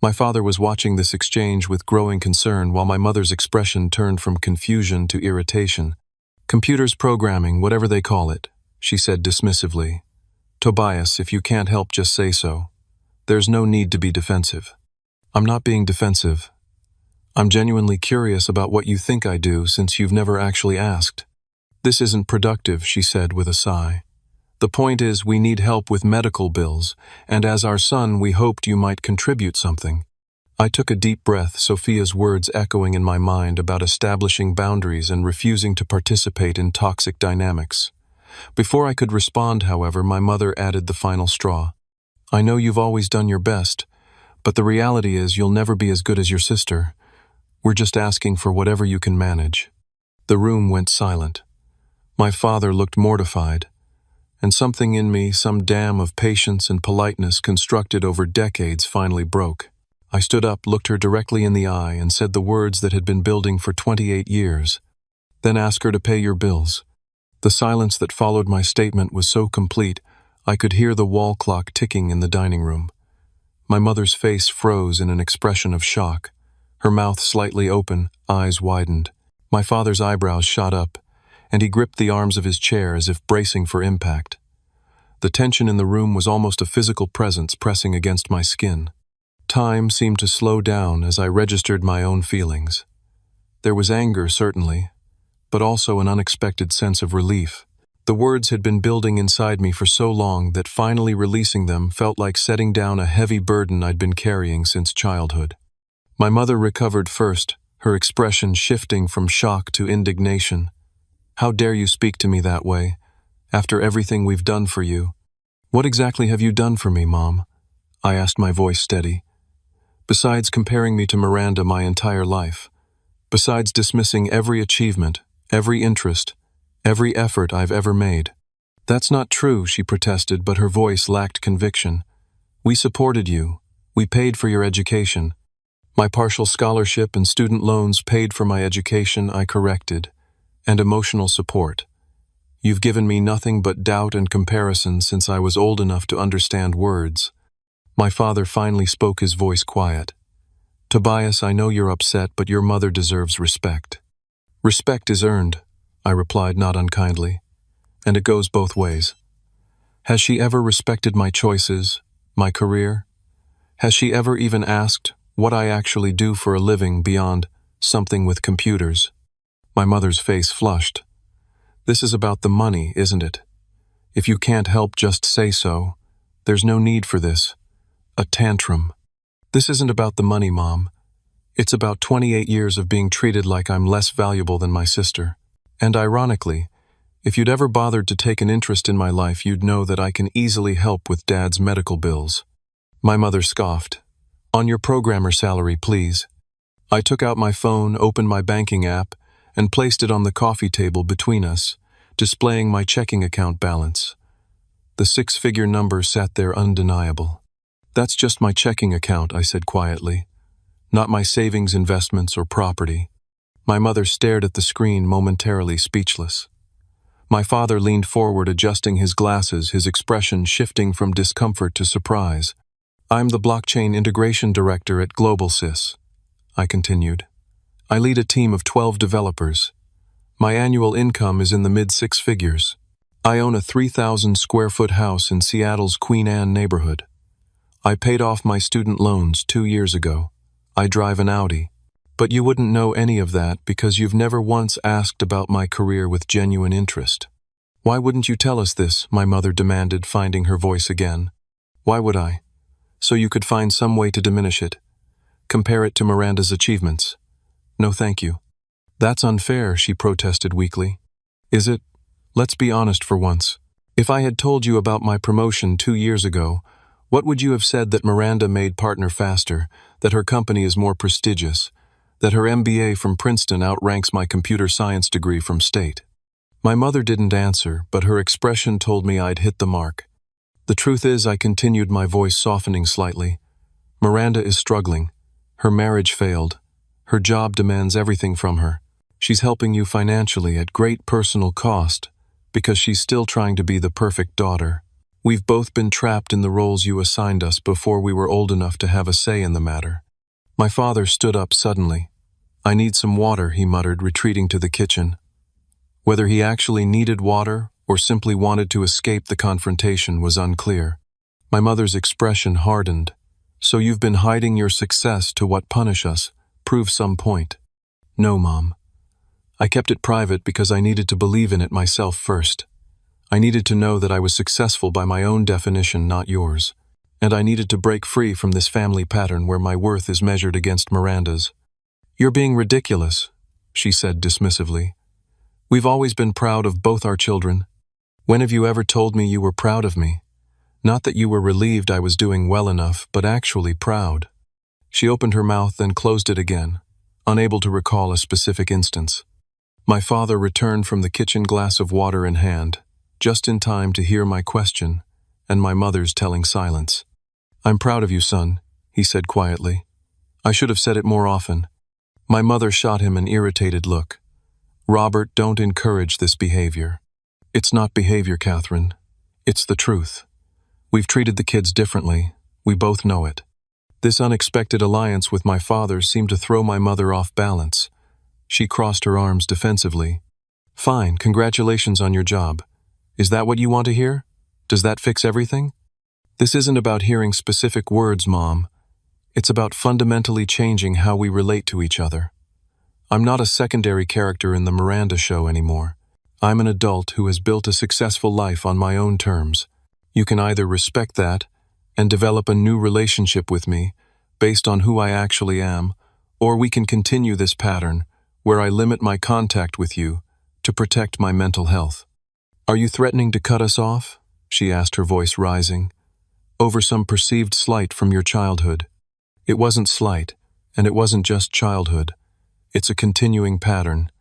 Speaker 1: My father was watching this exchange with growing concern, while my mother's expression turned from confusion to irritation. "Computers, programming, whatever they call it," she said dismissively. "Tobias, if you can't help, just say so. There's no need to be defensive." "I'm not being defensive. I'm genuinely curious about what you think I do, since you've never actually asked." "This isn't productive," she said with a sigh. "The point is, we need help with medical bills, and as our son, we hoped you might contribute something." I took a deep breath, Sophia's words echoing in my mind about establishing boundaries and refusing to participate in toxic dynamics. Before I could respond, however, my mother added the final straw. "I know you've always done your best, but the reality is you'll never be as good as your sister. We're just asking for whatever you can manage." The room went silent. My father looked mortified, and something in me, some dam of patience and politeness constructed over decades, finally broke. I stood up, looked her directly in the eye, and said the words that had been building for 28 years. "Then ask her to pay your bills." The silence that followed my statement was so complete, I could hear the wall clock ticking in the dining room. My mother's face froze in an expression of shock. Her mouth slightly open, eyes widened. My father's eyebrows shot up, and he gripped the arms of his chair as if bracing for impact. The tension in the room was almost a physical presence pressing against my skin. Time seemed to slow down as I registered my own feelings. There was anger, certainly, but also an unexpected sense of relief. The words had been building inside me for so long that finally releasing them felt like setting down a heavy burden I'd been carrying since childhood. My mother recovered first, her expression shifting from shock to indignation. "How dare you speak to me that way, after everything we've done for you?" "What exactly have you done for me, Mom?" I asked, my voice steady. "Besides comparing me to Miranda my entire life, besides dismissing every achievement, every interest, every effort I've ever made." "That's not true," she protested, but her voice lacked conviction. "We supported you. We paid for your education. My partial scholarship and student loans paid for my education," I corrected, "and emotional support. You've given me nothing but doubt and comparison since I was old enough to understand words. My father finally spoke, his voice quiet. Tobias, I know you're upset, but your mother deserves respect. Respect is earned, I replied not unkindly. And it goes both ways. Has she ever respected my choices, my career? Has she ever even asked what I actually do for a living beyond something with computers? My mother's face flushed. This is about the money, isn't it? If you can't help, just say so. There's no need for this. A tantrum. This isn't about the money, Mom. It's about 28 years of being treated like I'm less valuable than my sister. And ironically, if you'd ever bothered to take an interest in my life, you'd know that I can easily help with Dad's medical bills. My mother scoffed. On your programmer salary, please. I took out my phone, opened my banking app, and placed it on the coffee table between us, displaying my checking account balance. The six-figure number sat there undeniable. That's just my checking account, I said quietly. Not my savings, investments, or property. My mother stared at the screen, momentarily speechless. My father leaned forward, adjusting his glasses, his expression shifting from discomfort to surprise. I'm the blockchain integration director at GlobalSys, I continued. I lead a team of 12 developers. My annual income is in the mid-six figures. I own a 3,000 square foot house in Seattle's Queen Anne neighborhood. I paid off my student loans 2 years ago. I drive an Audi. But you wouldn't know any of that because you've never once asked about my career with genuine interest. Why wouldn't you tell us this? My mother demanded, finding her voice again. Why would I? So you could find some way to diminish it. Compare it to Miranda's achievements. No, thank you. That's unfair, she protested weakly. Is it? Let's be honest for once. If I had told you about my promotion 2 years ago, what would you have said? That Miranda made partner faster, that her company is more prestigious, that her MBA from Princeton outranks my computer science degree from State? My mother didn't answer, but her expression told me I'd hit the mark. The truth is, I continued, my voice softening slightly, Miranda is struggling. Her marriage failed. Her job demands everything from her. She's helping you financially at great personal cost because she's still trying to be the perfect daughter. We've both been trapped in the roles you assigned us before we were old enough to have a say in the matter. My father stood up suddenly. I need some water, he muttered, retreating to the kitchen. Whether he actually needed water or simply wanted to escape the confrontation was unclear. My mother's expression hardened. So you've been hiding your success to what? Punish us? Prove some point? No, Mom. I kept it private because I needed to believe in it myself first. I needed to know that I was successful by my own definition, not yours. And I needed to break free from this family pattern where my worth is measured against Miranda's. You're being ridiculous, she said dismissively. We've always been proud of both our children. When have you ever told me you were proud of me? Not that you were relieved I was doing well enough, but actually proud. She opened her mouth, then closed it again, unable to recall a specific instance. My father returned from the kitchen, glass of water in hand, just in time to hear my question and my mother's telling silence. I'm proud of you, son, he said quietly. I should have said it more often. My mother shot him an irritated look. Robert, don't encourage this behavior. It's not behavior, Catherine. It's the truth. We've treated the kids differently. We both know it. This unexpected alliance with my father seemed to throw my mother off balance. She crossed her arms defensively. Fine, congratulations on your job. Is that what you want to hear? Does that fix everything? This isn't about hearing specific words, Mom. It's about fundamentally changing how we relate to each other. I'm not a secondary character in the Miranda show anymore. I'm an adult who has built a successful life on my own terms. You can either respect that and develop a new relationship with me based on who I actually am, or we can continue this pattern where I limit my contact with you to protect my mental health. Are you threatening to cut us off? She asked, her voice rising. Over some perceived slight from your childhood. It wasn't slight, and it wasn't just childhood. It's a continuing pattern,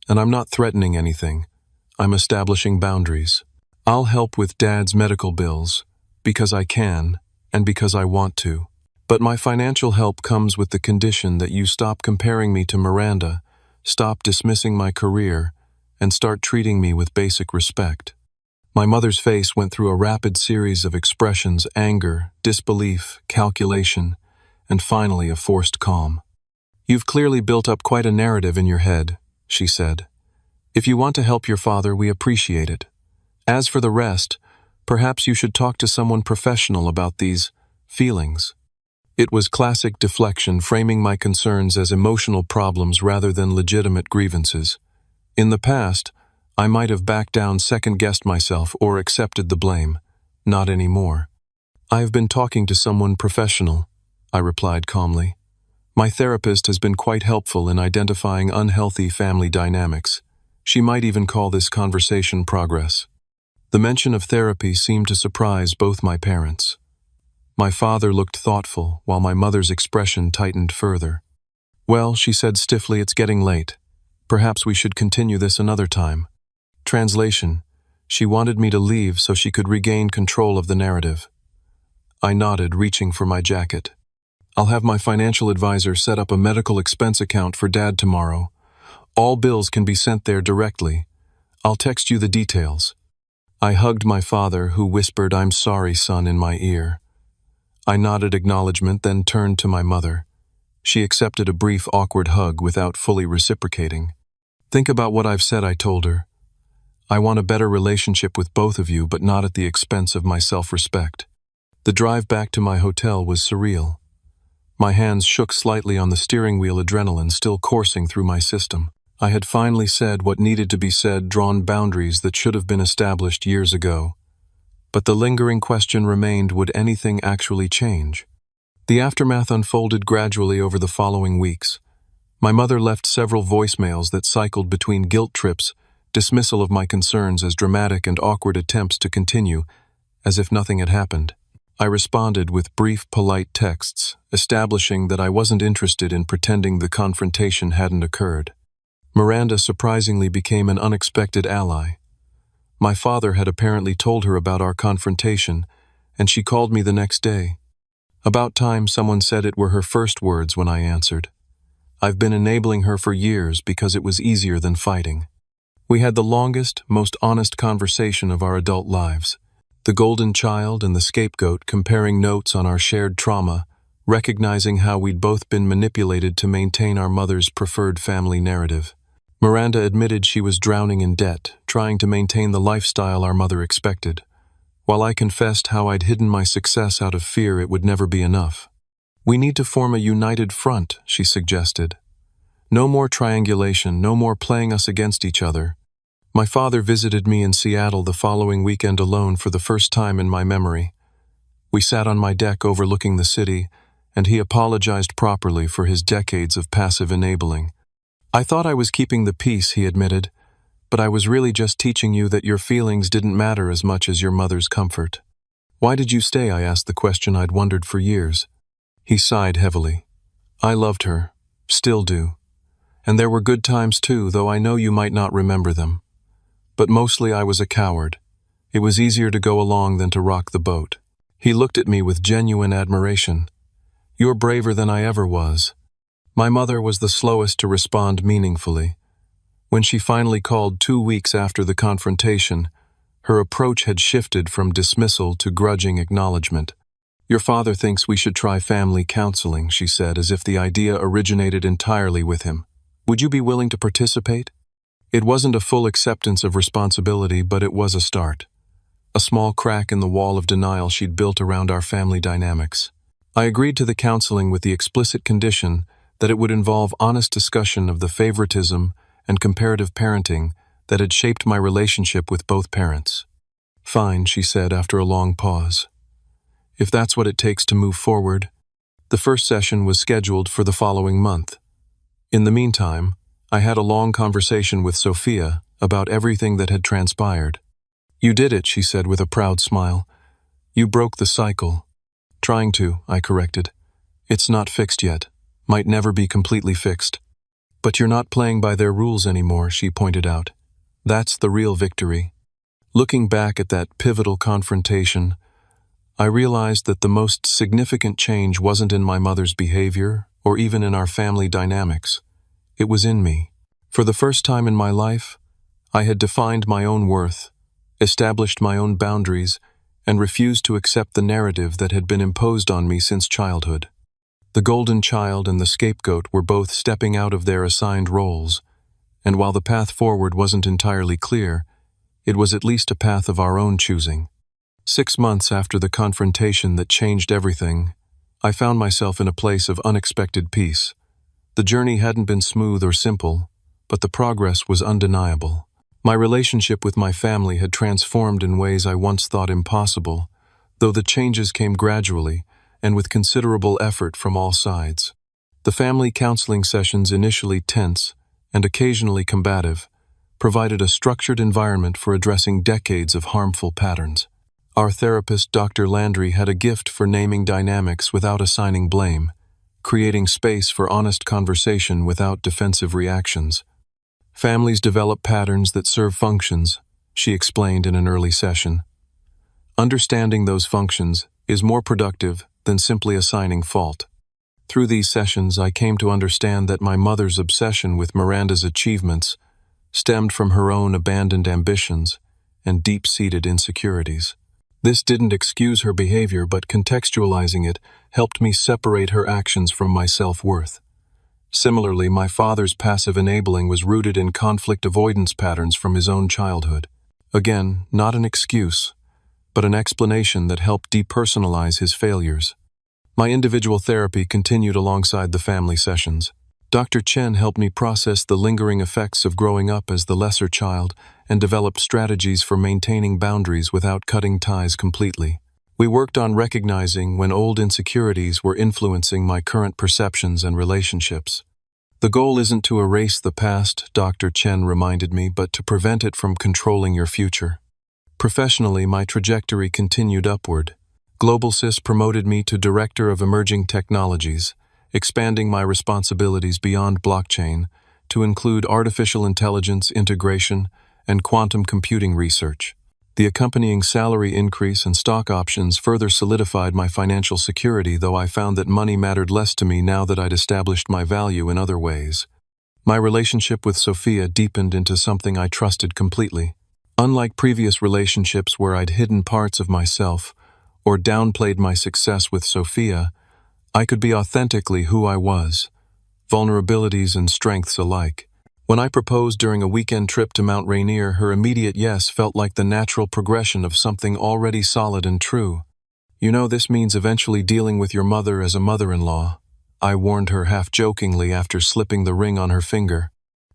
Speaker 1: and I'm not threatening anything. I'm establishing boundaries. I'll help with Dad's medical bills, because I can, and because I want to. But my financial help comes with the condition that you stop comparing me to Miranda, stop dismissing my career, and start treating me with basic respect. My mother's face went through a rapid series of expressions: anger, disbelief, calculation, and finally a forced calm. "You've clearly built up quite a narrative in your head," she said. "If you want to help your father, we appreciate it. As for the rest, perhaps you should talk to someone professional about these feelings." It was classic deflection, framing my concerns as emotional problems rather than legitimate grievances. In the past, I might have backed down, second-guessed myself, or accepted the blame. Not anymore. "I have been talking to someone professional," I replied calmly. "My therapist has been quite helpful in identifying unhealthy family dynamics. She might even call this conversation progress." The mention of therapy seemed to surprise both my parents. My father looked thoughtful, while my mother's expression tightened further. "Well," she said stiffly, "it's getting late. Perhaps we should continue this another time." Translation: she wanted me to leave so she could regain control of the narrative. I nodded, reaching for my jacket. "I'll have my financial advisor set up a medical expense account for Dad tomorrow. All bills can be sent there directly. I'll text you the details." I hugged my father, who whispered, "I'm sorry, son," in my ear. I nodded acknowledgement, then turned to my mother. She accepted a brief, awkward hug without fully reciprocating. "Think about what I've said," I told her. "I want a better relationship with both of you, but not at the expense of my self-respect." The drive back to my hotel was surreal. My hands shook slightly on the steering wheel, adrenaline still coursing through my system. I had finally said what needed to be said, drawn boundaries that should have been established years ago. But the lingering question remained: would anything actually change? The aftermath unfolded gradually over the following weeks. My mother left several voicemails that cycled between guilt trips, dismissal of my concerns as dramatic, and awkward attempts to continue, as if nothing had happened. I responded with brief, polite texts, establishing that I wasn't interested in pretending the confrontation hadn't occurred. Miranda surprisingly became an unexpected ally. My father had apparently told her about our confrontation, and she called me the next day. "About time," someone said. It were her first words when I answered. "I've been enabling her for years because it was easier than fighting." We had the longest, most honest conversation of our adult lives. The golden child and the scapegoat, comparing notes on our shared trauma, recognizing how we'd both been manipulated to maintain our mother's preferred family narrative. Miranda admitted she was drowning in debt, trying to maintain the lifestyle our mother expected, while I confessed how I'd hidden my success out of fear it would never be enough. "We need to form a united front," she suggested. "No more triangulation, no more playing us against each other." My father visited me in Seattle the following weekend alone for the first time in my memory. We sat on my deck overlooking the city, and he apologized properly for his decades of passive enabling. "I thought I was keeping the peace," he admitted, "but I was really just teaching you that your feelings didn't matter as much as your mother's comfort." "Why did you stay?" I asked, the question I'd wondered for years. He sighed heavily. "I loved her, still do. And there were good times too, though I know you might not remember them. But mostly I was a coward. It was easier to go along than to rock the boat." He looked at me with genuine admiration. "You're braver than I ever was." My mother was the slowest to respond meaningfully. When she finally called 2 weeks after the confrontation, her approach had shifted from dismissal to grudging acknowledgement. "Your father thinks we should try family counseling," she said, as if the idea originated entirely with him. "Would you be willing to participate?" It wasn't a full acceptance of responsibility, but it was a start. A small crack in the wall of denial she'd built around our family dynamics. I agreed to the counseling with the explicit condition that it would involve honest discussion of the favoritism and comparative parenting that had shaped my relationship with both parents. "Fine," she said after a long pause. "If that's what it takes to move forward." The first session was scheduled for the following month. In the meantime, I had a long conversation with Sophia about everything that had transpired. "You did it," she said with a proud smile. "You broke the cycle." "Trying to," I corrected. "It's not fixed yet. Might never be completely fixed." "But you're not playing by their rules anymore," she pointed out. "That's the real victory." Looking back at that pivotal confrontation, I realized that the most significant change wasn't in my mother's behavior or even in our family dynamics. It was in me. For the first time in my life, I had defined my own worth, established my own boundaries, and refused to accept the narrative that had been imposed on me since childhood. The golden child and the scapegoat were both stepping out of their assigned roles, and while the path forward wasn't entirely clear, it was at least a path of our own choosing. 6 months after the confrontation that changed everything, I found myself in a place of unexpected peace. The journey hadn't been smooth or simple, but the progress was undeniable. My relationship with my family had transformed in ways I once thought impossible, though the changes came gradually and with considerable effort from all sides. The family counseling sessions, initially tense and occasionally combative, provided a structured environment for addressing decades of harmful patterns. Our therapist, Dr. Landry, had a gift for naming dynamics without assigning blame, creating space for honest conversation without defensive reactions. Families develop patterns that serve functions, she explained in an early session. Understanding those functions is more productive than simply assigning fault. Through these sessions, I came to understand that my mother's obsession with Miranda's achievements stemmed from her own abandoned ambitions and deep-seated insecurities. This didn't excuse her behavior, but contextualizing it helped me separate her actions from my self-worth. Similarly, my father's passive enabling was rooted in conflict avoidance patterns from his own childhood. Again, not an excuse, but an explanation that helped depersonalize his failures. My individual therapy continued alongside the family sessions. Dr. Chen helped me process the lingering effects of growing up as the lesser child and developed strategies for maintaining boundaries without cutting ties completely. We worked on recognizing when old insecurities were influencing my current perceptions and relationships. The goal isn't to erase the past, Dr. Chen reminded me, but to prevent it from controlling your future. Professionally, my trajectory continued upward. GlobalSys promoted me to Director of Emerging Technologies, expanding my responsibilities beyond blockchain to include artificial intelligence integration and quantum computing research. The accompanying salary increase and stock options further solidified my financial security, though I found that money mattered less to me now that I'd established my value in other ways. My relationship with Sophia deepened into something I trusted completely. Unlike previous relationships where I'd hidden parts of myself or downplayed my success with Sophia, I could be authentically who I was, vulnerabilities and strengths alike. When I proposed during a weekend trip to Mount Rainier, her immediate yes felt like the natural progression of something already solid and true. "You know, this means eventually dealing with your mother as a mother-in-law," I warned her half-jokingly after slipping the ring on her finger.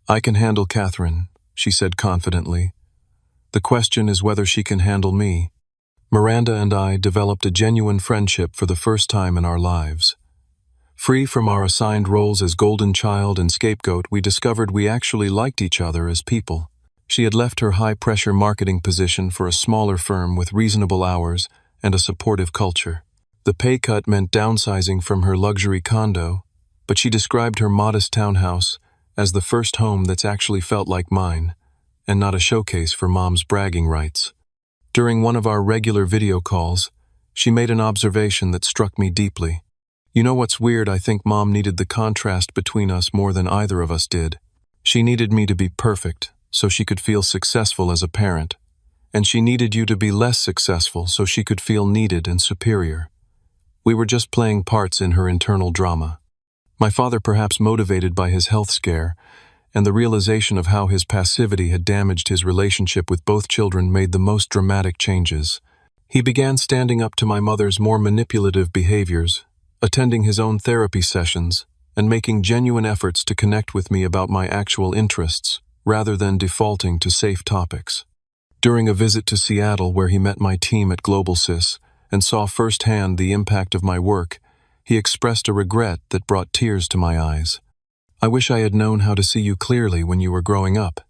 Speaker 1: "I can handle Catherine," she said confidently. "The question is whether she can handle me." Miranda and I developed a genuine friendship for the first time in our lives. Free from our assigned roles as golden child and scapegoat, we discovered we actually liked each other as people. She had left her high-pressure marketing position for a smaller firm with reasonable hours and a supportive culture. The pay cut meant downsizing from her luxury condo, but she described her modest townhouse as the first home that's actually felt like mine, and not a showcase for Mom's bragging rights. During one of our regular video calls, she made an observation that struck me deeply. "You know what's weird? I think Mom needed the contrast between us more than either of us did. She needed me to be perfect so she could feel successful as a parent, and she needed you to be less successful so she could feel needed and superior. We were just playing parts in her internal drama." My father, perhaps motivated by his health scare and the realization of how his passivity had damaged his relationship with both children, made the most dramatic changes. He began standing up to my mother's more manipulative behaviors, attending his own therapy sessions, and making genuine efforts to connect with me about my actual interests, rather than defaulting to safe topics. During a visit to Seattle, where he met my team at GlobalSys and saw firsthand the impact of my work, he expressed a regret that brought tears to my eyes. "I wish I had known how to see you clearly when you were growing up,"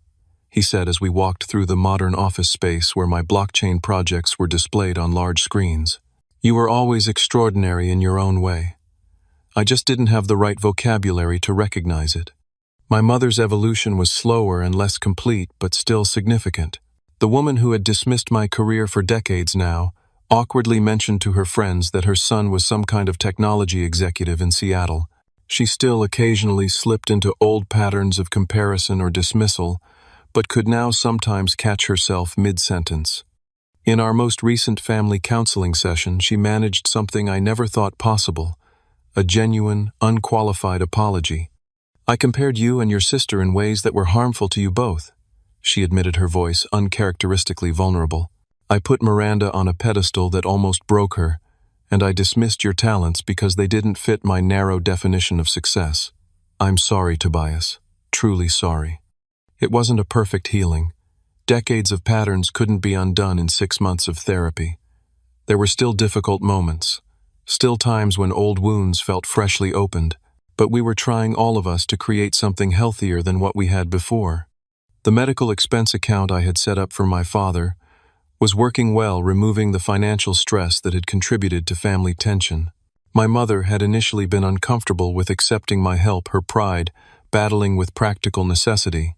Speaker 1: he said as we walked through the modern office space where my blockchain projects were displayed on large screens. "You were always extraordinary in your own way. I just didn't have the right vocabulary to recognize it." My mother's evolution was slower and less complete, but still significant. The woman who had dismissed my career for decades now awkwardly mentioned to her friends that her son was some kind of technology executive in Seattle. She still occasionally slipped into old patterns of comparison or dismissal, but could now sometimes catch herself mid-sentence. In our most recent family counseling session, she managed something I never thought possible: a genuine, unqualified apology. "I compared you and your sister in ways that were harmful to you both," she admitted, her voice uncharacteristically vulnerable. "I put Miranda on a pedestal that almost broke her, and I dismissed your talents because they didn't fit my narrow definition of success. I'm sorry, Tobias. Truly sorry. It wasn't a perfect healing. Decades of patterns couldn't be undone in 6 months of therapy. There were still difficult moments, still times when old wounds felt freshly opened, but we were trying, all of us, to create something healthier than what we had before. The medical expense account I had set up for my father was working well, removing the financial stress that had contributed to family tension. My mother had initially been uncomfortable with accepting my help, her pride battling with practical necessity.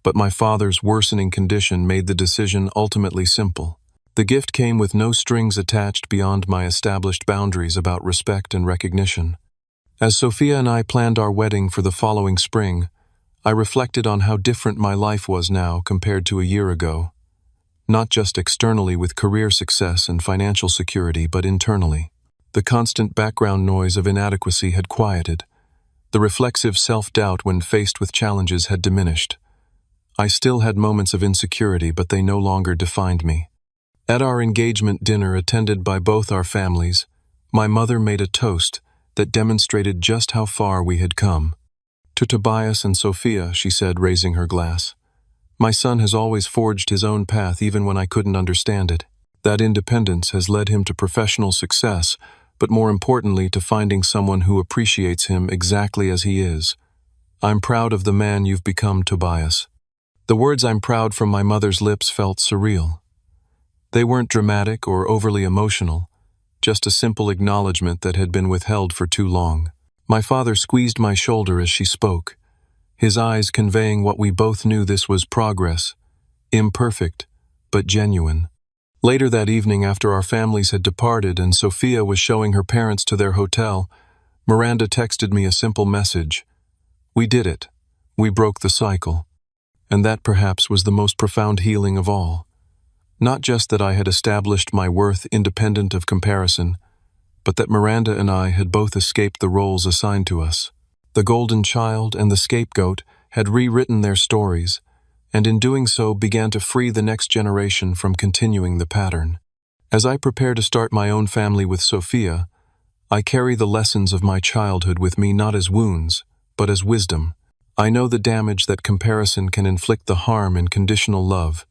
Speaker 1: But my father's worsening condition made the decision ultimately simple. The gift came with no strings attached beyond my established boundaries about respect and recognition. As Sophia and I planned our wedding for the following spring, I reflected on how different my life was now compared to a year ago. Not just externally with career success and financial security, but internally. The constant background noise of inadequacy had quieted. The reflexive self-doubt when faced with challenges had diminished. I still had moments of insecurity, but they no longer defined me. At our engagement dinner, attended by both our families, my mother made a toast that demonstrated just how far we had come. "To Tobias and Sophia," she said, raising her glass. "My son has always forged his own path even when I couldn't understand it. That independence has led him to professional success, but more importantly to finding someone who appreciates him exactly as he is. I'm proud of the man you've become, Tobias." The words "I'm proud" from my mother's lips felt surreal. They weren't dramatic or overly emotional, just a simple acknowledgement that had been withheld for too long. My father squeezed my shoulder as she spoke, his eyes conveying what we both knew: this was progress, imperfect, but genuine. Later that evening, after our families had departed and Sophia was showing her parents to their hotel, Miranda texted me a simple message: "We did it. We broke the cycle." And that perhaps was the most profound healing of all. Not just that I had established my worth independent of comparison, but that Miranda and I had both escaped the roles assigned to us. The golden child and the scapegoat had rewritten their stories, and in doing so began to free the next generation from continuing the pattern. As I prepare to start my own family with Sophia, I carry the lessons of my childhood with me, not as wounds, but as wisdom. I know the damage that comparison can inflict, the harm in conditional love,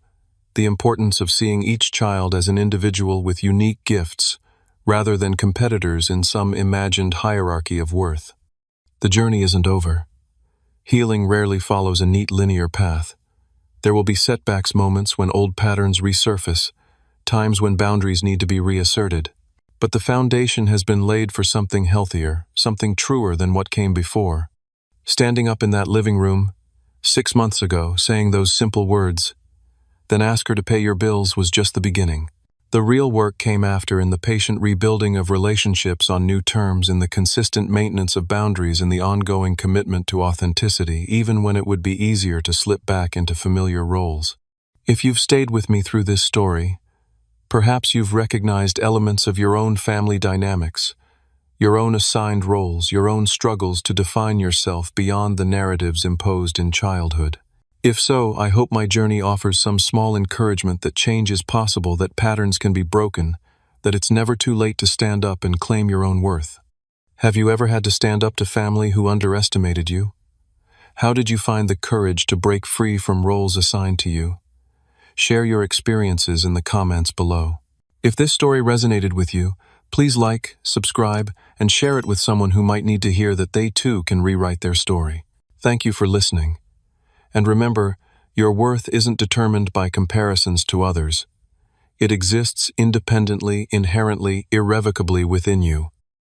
Speaker 1: the importance of seeing each child as an individual with unique gifts, rather than competitors in some imagined hierarchy of worth. The journey isn't over. Healing rarely follows a neat linear path. There will be setbacks, moments when old patterns resurface, times when boundaries need to be reasserted. But the foundation has been laid for something healthier, something truer than what came before. Standing up in that living room, 6 months ago, saying those simple words, "Then ask her to pay your bills," was just the beginning. The real work came after, in the patient rebuilding of relationships on new terms, in the consistent maintenance of boundaries, in the ongoing commitment to authenticity, even when it would be easier to slip back into familiar roles. If you've stayed with me through this story, perhaps you've recognized elements of your own family dynamics, your own assigned roles, your own struggles to define yourself beyond the narratives imposed in childhood. If so, I hope my journey offers some small encouragement that change is possible, that patterns can be broken, that it's never too late to stand up and claim your own worth. Have you ever had to stand up to family who underestimated you? How did you find the courage to break free from roles assigned to you? Share your experiences in the comments below. If this story resonated with you, please like, subscribe, and share it with someone who might need to hear that they too can rewrite their story. Thank you for listening. And remember, your worth isn't determined by comparisons to others. It exists independently, inherently, irrevocably within you.